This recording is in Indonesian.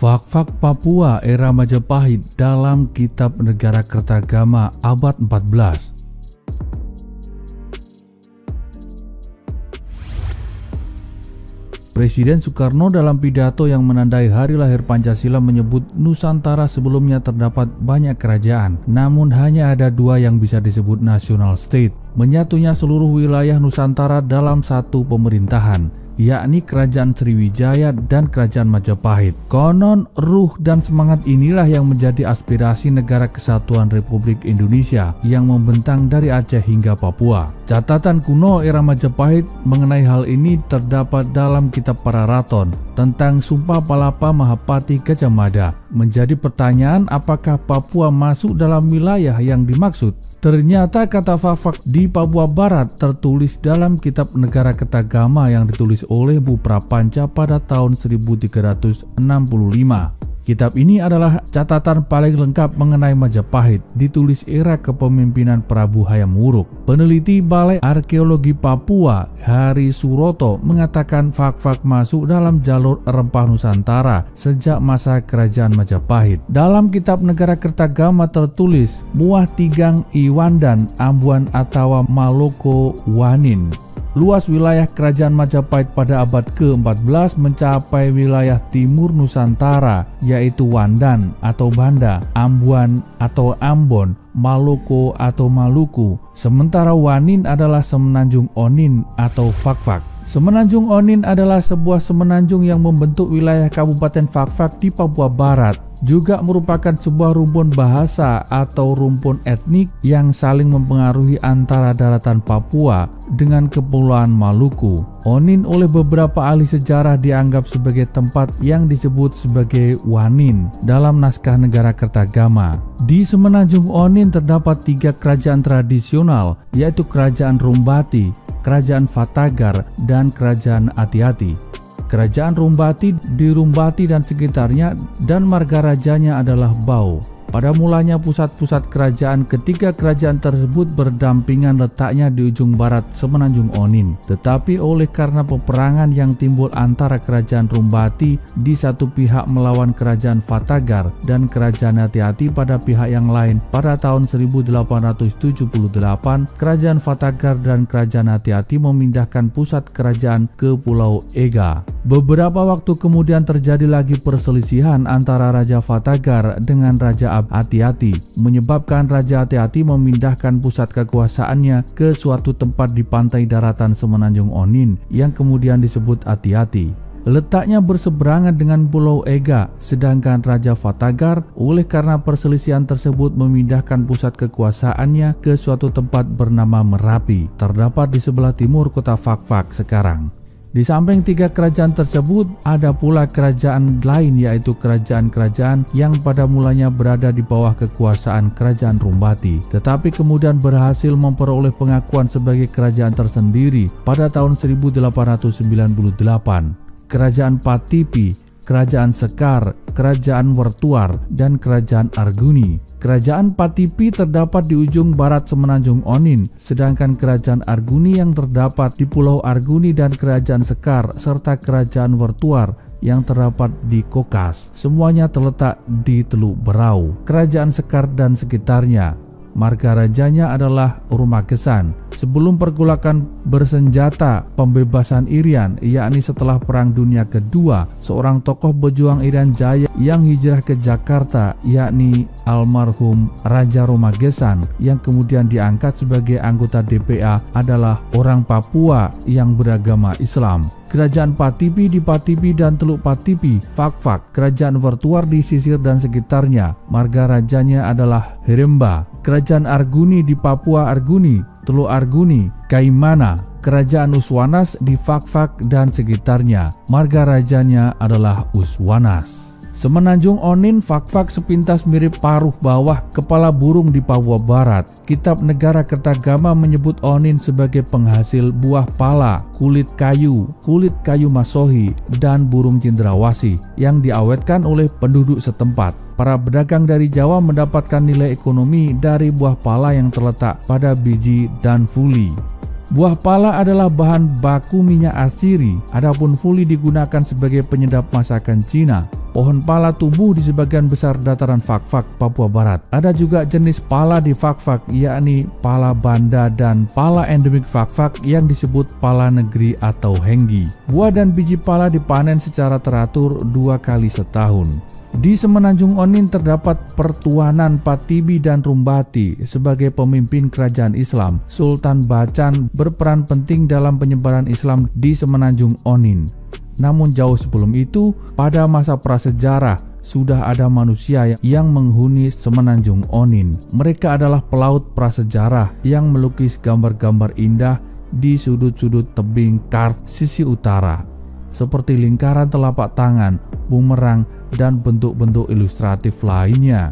Fak-fak Papua era Majapahit dalam Kitab Negara Kertagama abad 14. Presiden Soekarno dalam pidato yang menandai hari lahir Pancasila menyebut Nusantara sebelumnya terdapat banyak kerajaan, namun hanya ada dua yang bisa disebut national state, menyatunya seluruh wilayah Nusantara dalam satu pemerintahan, yakni Kerajaan Sriwijaya dan Kerajaan Majapahit. Konon ruh dan semangat inilah yang menjadi aspirasi Negara Kesatuan Republik Indonesia yang membentang dari Aceh hingga Papua. Catatan kuno era Majapahit mengenai hal ini terdapat dalam Kitab Pararaton tentang Sumpah Palapa Mahapati Gajah Mada. Menjadi pertanyaan, apakah Papua masuk dalam wilayah yang dimaksud? Ternyata kata fak-fak di Papua Barat tertulis dalam Kitab Negara Kertagama yang ditulis oleh Bu Prapanca pada tahun 1365. Kitab ini adalah catatan paling lengkap mengenai Majapahit, ditulis era kepemimpinan Prabu Hayam Wuruk. Peneliti Balai Arkeologi Papua, Hari Suroto, mengatakan fak-fak masuk dalam jalur rempah Nusantara sejak masa Kerajaan Majapahit. Dalam Kitab Negara Kertagama tertulis Buah Tigang Iwandan Ambuan Atawa Maloko Wanin. Luas wilayah Kerajaan Majapahit pada abad ke-14 mencapai wilayah timur Nusantara, yaitu Wandan atau Banda, Ambuan atau Ambon, Maloko atau Maluku. Sementara Wanin adalah semenanjung Onin atau Fak-fak. Semenanjung Onin adalah sebuah semenanjung yang membentuk wilayah Kabupaten Fak-fak di Papua Barat. Juga merupakan sebuah rumpun bahasa atau rumpun etnik yang saling mempengaruhi antara daratan Papua dengan Kepulauan Maluku. Onin oleh beberapa ahli sejarah dianggap sebagai tempat yang disebut sebagai Wanin dalam naskah Negara Kertagama. Di semenanjung Onin terdapat 3 kerajaan tradisional, yaitu Kerajaan Rumbati, Kerajaan Fatagar, dan Kerajaan Ati-Ati. Kerajaan Rumbati di Rumbati dan sekitarnya dan marga rajanya adalah Bau. Pada mulanya pusat-pusat kerajaan ketiga kerajaan tersebut berdampingan letaknya di ujung barat semenanjung Onin. Tetapi oleh karena peperangan yang timbul antara Kerajaan Rumbati di satu pihak melawan Kerajaan Fatagar dan Kerajaan Ati-Ati pada pihak yang lain, pada tahun 1878 Kerajaan Fatagar dan Kerajaan Ati-Ati memindahkan pusat kerajaan ke Pulau Ega. Beberapa waktu kemudian terjadi lagi perselisihan antara Raja Fatagar dengan Raja Ati-Ati, menyebabkan Raja Ati-Ati memindahkan pusat kekuasaannya ke suatu tempat di pantai daratan semenanjung Onin yang kemudian disebut Ati-Ati. Letaknya berseberangan dengan Pulau Ega, sedangkan Raja Fatagar oleh karena perselisihan tersebut memindahkan pusat kekuasaannya ke suatu tempat bernama Merapi, terdapat di sebelah timur kota Fak-fak sekarang. Di samping 3 kerajaan tersebut, ada pula kerajaan lain, yaitu kerajaan-kerajaan yang pada mulanya berada di bawah kekuasaan Kerajaan Rumbati, tetapi kemudian berhasil memperoleh pengakuan sebagai kerajaan tersendiri pada tahun 1898. Kerajaan Patipi, Kerajaan Sekar, Kerajaan Wertuar, dan Kerajaan Arguni. Kerajaan Patipi terdapat di ujung barat semenanjung Onin, sedangkan Kerajaan Arguni yang terdapat di Pulau Arguni dan Kerajaan Sekar serta Kerajaan Wertuar yang terdapat di Kokas. Semuanya terletak di Teluk Berau. Kerajaan Sekar dan sekitarnya, marga rajanya adalah Rumagesan. Sebelum pergolakan bersenjata pembebasan Irian, yakni setelah Perang Dunia Kedua, seorang tokoh pejuang Irian Jaya yang hijrah ke Jakarta, yakni almarhum Raja Rumagesan, yang kemudian diangkat sebagai anggota DPA, adalah orang Papua yang beragama Islam. Kerajaan Patipi di Patipi dan Teluk Patipi, Fak-fak. Kerajaan Wertuar di Sisir dan sekitarnya, marga rajanya adalah Heremba. Kerajaan Arguni di Papua Arguni, Teluk Arguni, Kaimana. Kerajaan Uswanas di Fak-fak dan sekitarnya, marga rajanya adalah Uswanas. Semenanjung Onin, Fak-fak sepintas mirip paruh bawah kepala burung di Papua Barat. Kitab Negara Kertagama menyebut Onin sebagai penghasil buah pala, kulit kayu masohi, dan burung cendrawasih yang diawetkan oleh penduduk setempat. Para pedagang dari Jawa mendapatkan nilai ekonomi dari buah pala yang terletak pada biji dan fuli. Buah pala adalah bahan baku minyak asiri, adapun fuli digunakan sebagai penyedap masakan Cina. Pohon pala tumbuh di sebagian besar dataran Fak-Fak, Papua Barat. Ada juga jenis pala di Fak-Fak, yakni pala banda dan pala endemik Fak-Fak yang disebut pala negeri atau henggi. Buah dan biji pala dipanen secara teratur 2 kali setahun. Di Semenanjung Onin terdapat Pertuanan Patibi dan Rumbati sebagai pemimpin kerajaan Islam. Sultan Bacan berperan penting dalam penyebaran Islam di Semenanjung Onin. Namun jauh sebelum itu, pada masa prasejarah, sudah ada manusia yang menghuni Semenanjung Onin. Mereka adalah pelaut prasejarah yang melukis gambar-gambar indah di sudut-sudut tebing Kars sisi utara, seperti lingkaran telapak tangan, bumerang, dan bentuk-bentuk ilustratif lainnya.